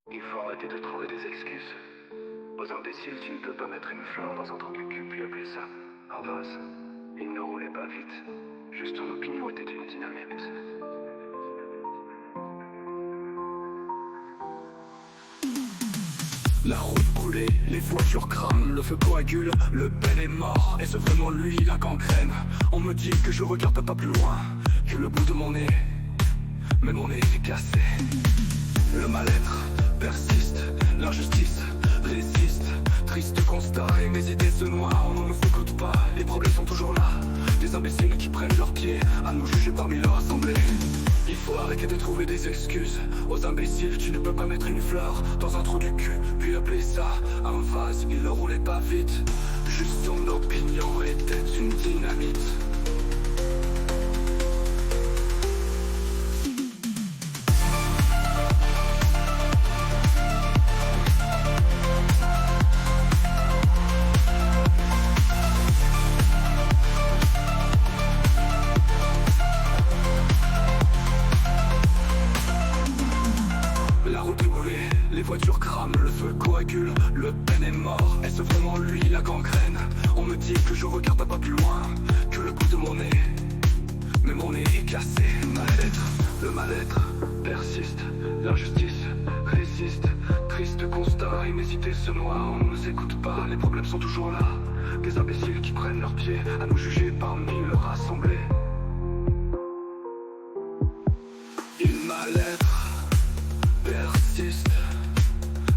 Il faut arrêter de trouver des excuses. Aux imbéciles, tu ne peux pas mettre une fleur dans un trou du cul puis appeler ça un vase. Il ne roulait pas vite. Juste ton opinion était une dynamite. La route coulée, les voitures crament, le feu coagule, le Ben est mort, et c'est vraiment lui la gangrène. On me dit que je regarde pas plus loin que le bout de mon nez, mais mon nez est cassé. Le mal-être persiste, l'injustice résiste. Triste constat et mes idées se noient, on ne s'écoute pas, les problèmes sont toujours là. Des imbéciles qui prennent leurs pieds à nous juger parmi leur assemblée. Il faut arrêter de trouver des excuses. Aux imbéciles, tu ne peux pas mettre une fleur dans un trou du cul puis appeler ça un vase. Il ne roulait pas vite, juste son opinion était une dynamite. Les voitures crament, le feu coagule, le Ben est mort, est-ce vraiment lui la gangrène? On me dit que je regarde pas plus loin que le bout de mon nez, mais mon nez est cassé. Le mal-être persiste, l'injustice résiste. Triste constat et mes idées se noient, on ne s'écoute pas, les problèmes sont toujours là. Des imbéciles qui prennent leurs pieds à nous juger parmi leur assemblée. Il mal-être persiste,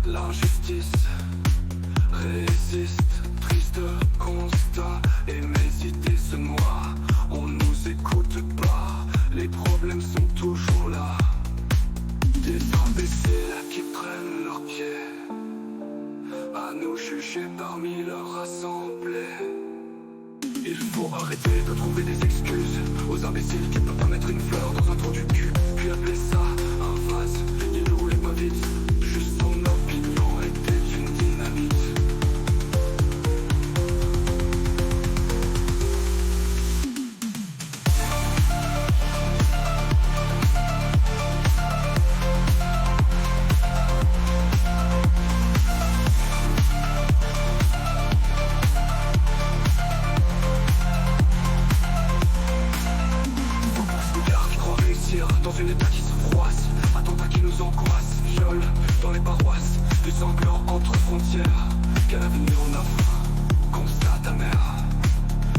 l'injustice résiste. Triste constat et mes idées se noient, on nous écoute pas, les problèmes sont toujours là. Des imbéciles qui prennent leurs pieds à nous juger parmi leur assemblée. Il faut arrêter de trouver des excuses. Aux imbéciles qui ne peuvent pas mettre une fleur dans un trou du cul puis appeler ça un vase. Il ne roulait pas vite, juste son opinion était une dynamite. Dans une état qui se froisse, attentats qui nous angoissent, viol dans les paroisses, des sanglants entre frontières. Quel avenir on offre? Constat amer.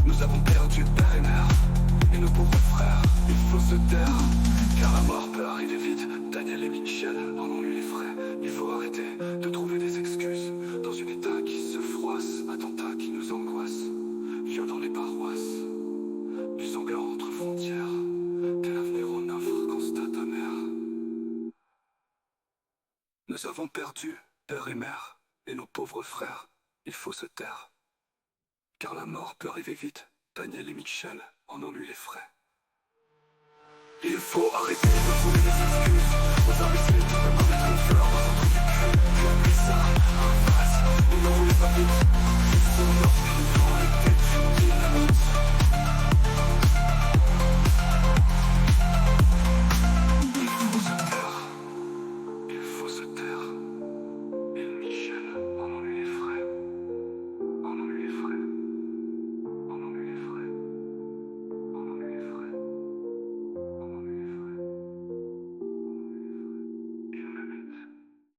Nous avons perdu père et mère, et nos pauvres frères. Il faut se taire, car la mort peut arriver vite. Daniel et Michel en ont eu les frais. Il faut arrêter de trouver des excuses. Dans une état qui se froisse, attentats qui nous angoissent, viol dans les paroisses, du sanglant entre frontières. Quel avenir on offre? Constat amer. Nous avons perdu père et mère, et nos pauvres frères. Il faut se taire, car la mort peut arriver vite. Daniel et Michel en ont eu les frais. Il faut arrêter de trouver des excuses. Aux imbéciles qui peuvent pas